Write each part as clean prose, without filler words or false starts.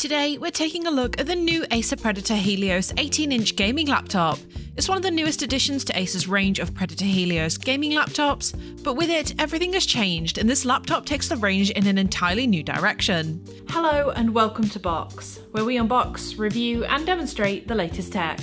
Today, we're taking a look at the new Acer Predator Helios 18-inch gaming laptop. It's one of the newest additions to Acer's range of Predator Helios gaming laptops, but with it, everything has changed and this laptop takes the range in an entirely new direction. Hello and welcome to Box, where we unbox, review and demonstrate the latest tech.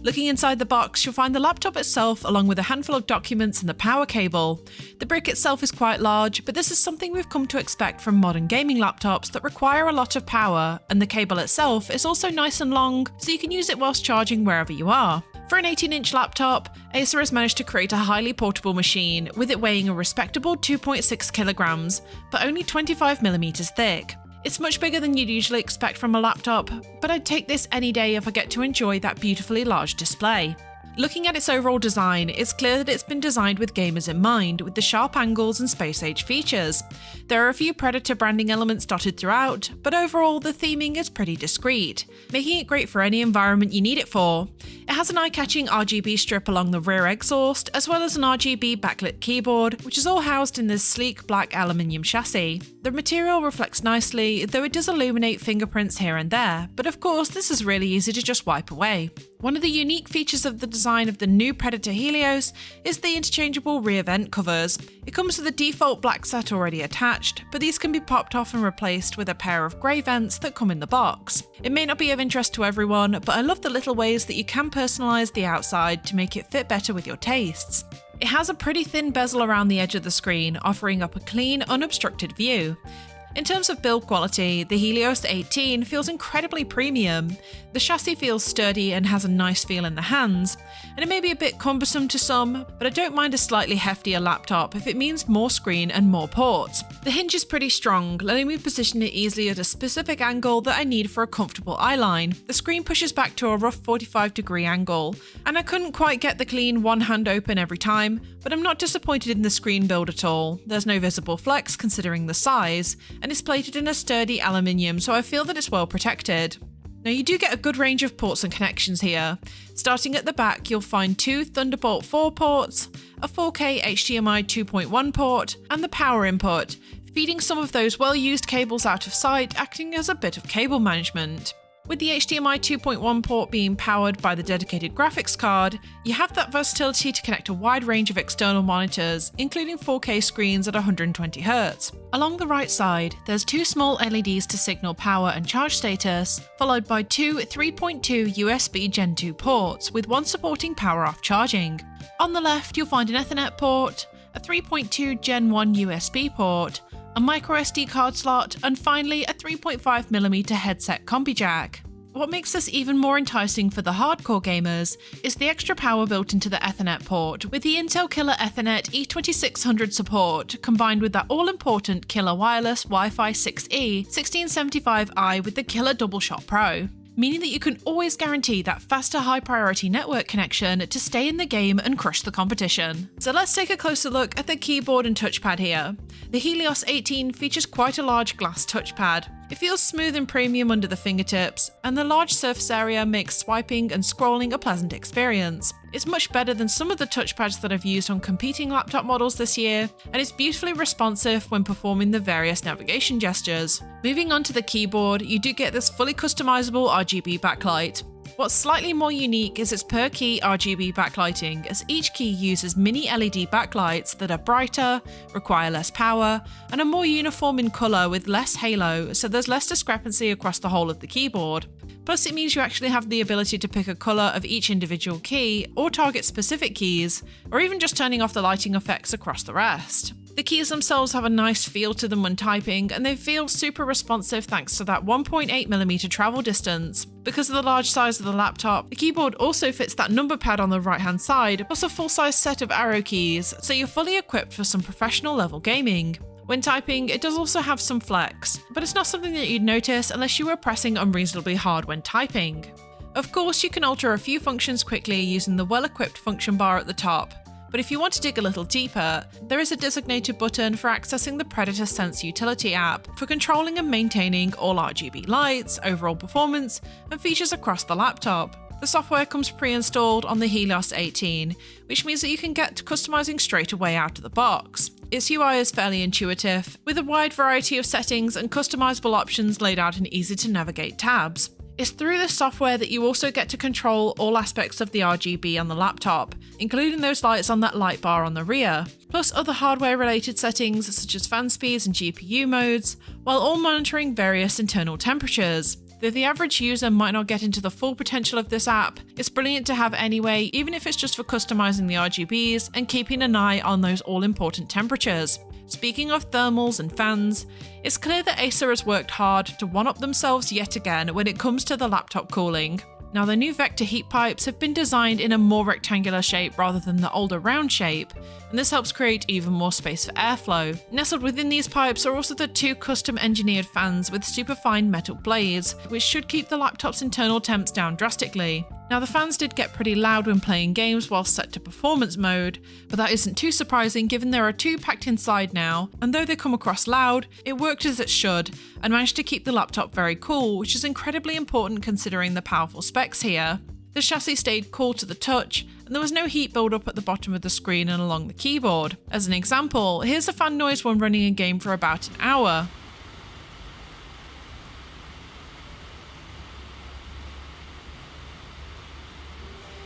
Looking inside the box, you'll find the laptop itself along with a handful of documents and the power cable. The brick itself is quite large, but this is something we've come to expect from modern gaming laptops that require a lot of power, and the cable itself is also nice and long, so you can use it whilst charging wherever you are. For an 18-inch laptop, Acer has managed to create a highly portable machine, with it weighing a respectable 2.6 kilograms, but only 25mm thick. It's much bigger than you'd usually expect from a laptop, but I'd take this any day if I get to enjoy that beautifully large display. Looking at its overall design, it's clear that it's been designed with gamers in mind, with the sharp angles and space-age features. There are a few Predator branding elements dotted throughout, but overall the theming is pretty discreet, making it great for any environment you need it for. It has an eye-catching RGB strip along the rear exhaust, as well as an RGB backlit keyboard, which is all housed in this sleek black aluminium chassis. The material reflects nicely, though it does illuminate fingerprints here and there, but of course this is really easy to just wipe away. One of the unique features of the design of the new Predator Helios is the interchangeable rear vent covers. It comes with a default black set already attached, but these can be popped off and replaced with a pair of grey vents that come in the box. It may not be of interest to everyone, but I love the little ways that you can personalise the outside to make it fit better with your tastes. It has a pretty thin bezel around the edge of the screen, offering up a clean, unobstructed view. In terms of build quality, the Helios 18 feels incredibly premium. The chassis feels sturdy and has a nice feel in the hands, and it may be a bit cumbersome to some, but I don't mind a slightly heftier laptop if it means more screen and more ports. The hinge is pretty strong, letting me position it easily at a specific angle that I need for a comfortable eyeline. The screen pushes back to a rough 45-degree angle, and I couldn't quite get the clean one hand open every time, but I'm not disappointed in the screen build at all. There's no visible flex considering the size, and it's plated in a sturdy aluminium, so I feel that it's well protected. Now you do get a good range of ports and connections here. Starting at the back, you'll find two Thunderbolt 4 ports, a 4K HDMI 2.1 port, and the power input, feeding some of those well-used cables out of sight, acting as a bit of cable management. With the HDMI 2.1 port being powered by the dedicated graphics card, you have that versatility to connect a wide range of external monitors, including 4K screens at 120Hz. Along the right side, there's two small LEDs to signal power and charge status, followed by two 3.2 USB Gen 2 ports, with one supporting power-off charging. On the left, you'll find an Ethernet port, a 3.2 Gen 1 USB port, a microSD card slot, and finally a 3.5mm headset combi jack. What makes this even more enticing for the hardcore gamers is the extra power built into the Ethernet port, with the Intel Killer Ethernet E2600 support, combined with that all-important Killer Wireless Wi-Fi 6E 1675i with the Killer Double Shot Pro, meaning that you can always guarantee that faster high-priority network connection to stay in the game and crush the competition. So let's take a closer look at the keyboard and touchpad here. The Helios 18 features quite a large glass touchpad. It feels smooth and premium under the fingertips, and the large surface area makes swiping and scrolling a pleasant experience. It's much better than some of the touchpads that I've used on competing laptop models this year, and it's beautifully responsive when performing the various navigation gestures. Moving on to the keyboard, you do get this fully customizable RGB backlight. What's slightly more unique is its per key RGB backlighting, as each key uses mini LED backlights that are brighter, require less power, and are more uniform in colour with less halo, so there's less discrepancy across the whole of the keyboard. Plus it means you actually have the ability to pick a colour of each individual key, or target specific keys, or even just turning off the lighting effects across the rest. The keys themselves have a nice feel to them when typing, and they feel super responsive thanks to that 1.8mm travel distance. Because of the large size of the laptop, the keyboard also fits that number pad on the right hand side, plus a full-size set of arrow keys, so you're fully equipped for some professional level gaming. When typing, it does also have some flex, but it's not something that you'd notice unless you were pressing unreasonably hard when typing. Of course, you can alter a few functions quickly using the well-equipped function bar at the top, but if you want to dig a little deeper, there is a designated button for accessing the Predator Sense utility app for controlling and maintaining all RGB lights, overall performance, and features across the laptop. The software comes pre-installed on the Helios 18, which means that you can get to customizing straight away out of the box. Its UI is fairly intuitive, with a wide variety of settings and customizable options laid out in easy-to-navigate tabs. It's through this software that you also get to control all aspects of the RGB on the laptop, including those lights on that light bar on the rear, plus other hardware-related settings such as fan speeds and GPU modes, while all monitoring various internal temperatures. Though the average user might not get into the full potential of this app, it's brilliant to have anyway, even if it's just for customizing the RGBs and keeping an eye on those all-important temperatures. Speaking of thermals and fans, it's clear that Acer has worked hard to one-up themselves yet again when it comes to the laptop cooling. Now, the new vector heat pipes have been designed in a more rectangular shape rather than the older round shape, and this helps create even more space for airflow. Nestled within these pipes are also the two custom engineered fans with superfine metal blades, which should keep the laptop's internal temps down drastically. Now, the fans did get pretty loud when playing games while set to performance mode, but that isn't too surprising given there are two packed inside now, and though they come across loud, it worked as it should, and managed to keep the laptop very cool, which is incredibly important considering the powerful specs here. The chassis stayed cool to the touch, and there was no heat buildup at the bottom of the screen and along the keyboard. As an example, here's a fan noise when running a game for about an hour.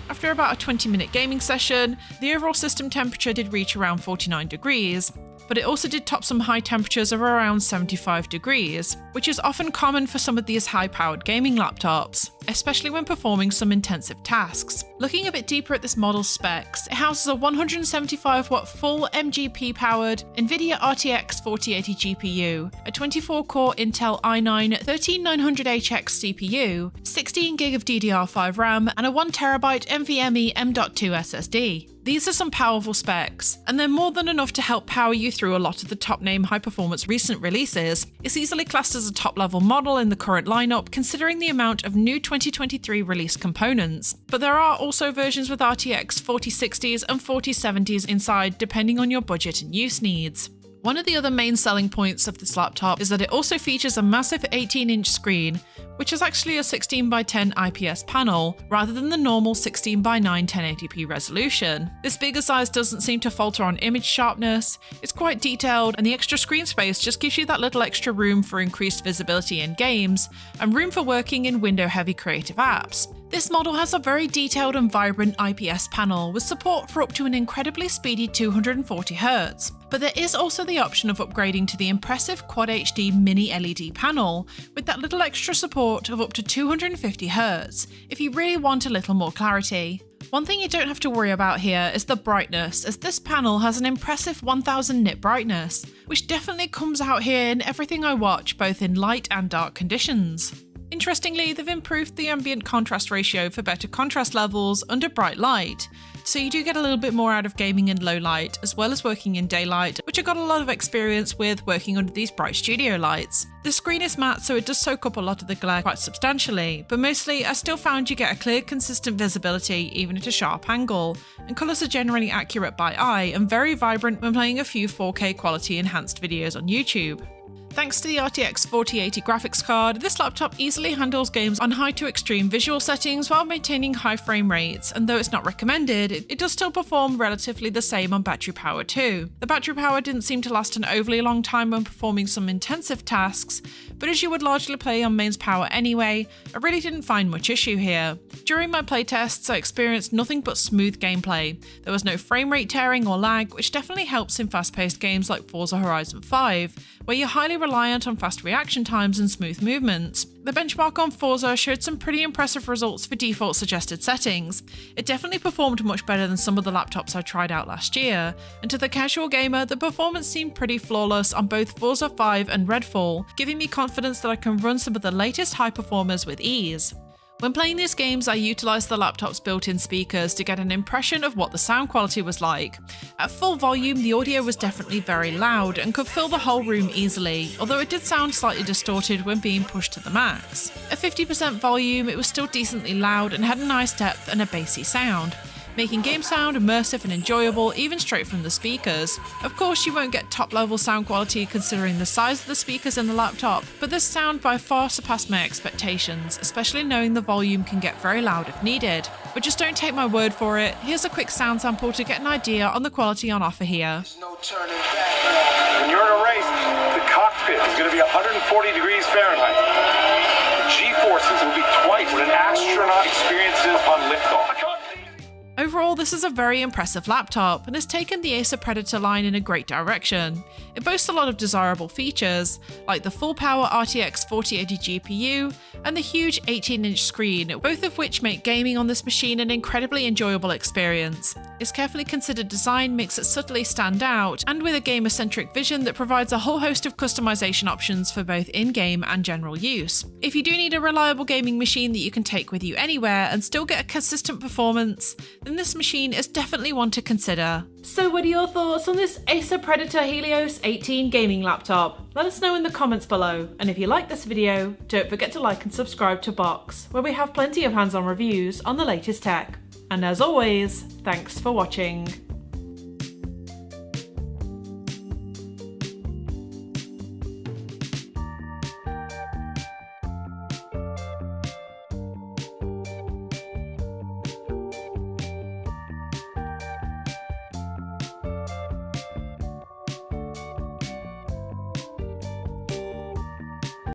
After about a 20-minute gaming session, the overall system temperature did reach around 49 degrees, but it also did top some high temperatures of around 75 degrees, which is often common for some of these high-powered gaming laptops, especially when performing some intensive tasks. Looking a bit deeper at this model's specs, it houses a 175-watt full MGP-powered NVIDIA RTX 4080 GPU, a 24-core Intel i9 13900HX CPU, 16GB of DDR5 RAM, and a 1TB NVMe M.2 SSD. These are some powerful specs, and they're more than enough to help power you through a lot of the top-name high-performance recent releases. It's easily classed as a top-level model in the current lineup, considering the amount of new 2023 release components. But there are also versions with RTX 4060s and 4070s inside, depending on your budget and use needs. One of the other main selling points of this laptop is that it also features a massive 18-inch screen, which is actually a 16x10 IPS panel, rather than the normal 16x9 1080p resolution. This bigger size doesn't seem to falter on image sharpness, it's quite detailed, and the extra screen space just gives you that little extra room for increased visibility in games, and room for working in window-heavy creative apps. This model has a very detailed and vibrant IPS panel with support for up to an incredibly speedy 240Hz, but there is also the option of upgrading to the impressive Quad HD mini LED panel with that little extra support of up to 250Hz if you really want a little more clarity. One thing you don't have to worry about here is the brightness, as this panel has an impressive 1000 nit brightness, which definitely comes out here in everything I watch, both in light and dark conditions. Interestingly, they've improved the ambient contrast ratio for better contrast levels under bright light, so you do get a little bit more out of gaming in low light, as well as working in daylight, which I got a lot of experience with working under these bright studio lights. The screen is matte, so it does soak up a lot of the glare quite substantially, but mostly I still found you get a clear, consistent visibility even at a sharp angle, and colours are generally accurate by eye and very vibrant when playing a few 4K quality enhanced videos on YouTube. Thanks to the RTX 4080 graphics card, this laptop easily handles games on high to extreme visual settings while maintaining high frame rates, and though it's not recommended, it does still perform relatively the same on battery power too. The battery power didn't seem to last an overly long time when performing some intensive tasks, but as you would largely play on mains power anyway, I really didn't find much issue here. During my playtests, I experienced nothing but smooth gameplay. There was no frame rate tearing or lag, which definitely helps in fast-paced games like Forza Horizon 5, where you're highly reliant on fast reaction times and smooth movements. The benchmark on Forza showed some pretty impressive results for default suggested settings. It definitely performed much better than some of the laptops I tried out last year, and to the casual gamer, the performance seemed pretty flawless on both Forza 5 and Redfall, giving me confidence that I can run some of the latest high performers with ease. When playing these games, I utilised the laptop's built-in speakers to get an impression of what the sound quality was like. At full volume, the audio was definitely very loud and could fill the whole room easily, although it did sound slightly distorted when being pushed to the max. At 50% volume, it was still decently loud and had a nice depth and a bassy sound. making game sound immersive and enjoyable even straight from the speakers. Of course, you won't get top-level sound quality considering the size of the speakers in the laptop, but this sound by far surpassed my expectations, especially knowing the volume can get very loud if needed. But just don't take my word for it, here's a quick sound sample to get an idea on the quality on offer here. There's no turning back. When you're in a race, the cockpit is going to be 140 degrees Fahrenheit. The G-forces will be twice what an astronaut experiences on liftoff. Overall, this is a very impressive laptop and has taken the Acer Predator line in a great direction. It boasts a lot of desirable features, like the full-power RTX 4080 GPU and the huge 18-inch screen, both of which make gaming on this machine an incredibly enjoyable experience. Its carefully considered design makes it subtly stand out, and with a gamer-centric vision that provides a whole host of customization options for both in-game and general use. If you do need a reliable gaming machine that you can take with you anywhere and still get a consistent performance, then this machine is definitely one to consider. So what are your thoughts on this Acer Predator Helios 18 gaming laptop? Let us know in the comments below, and if you like this video, don't forget to like and subscribe to Box, where we have plenty of hands-on reviews on the latest tech. And as always, thanks for watching.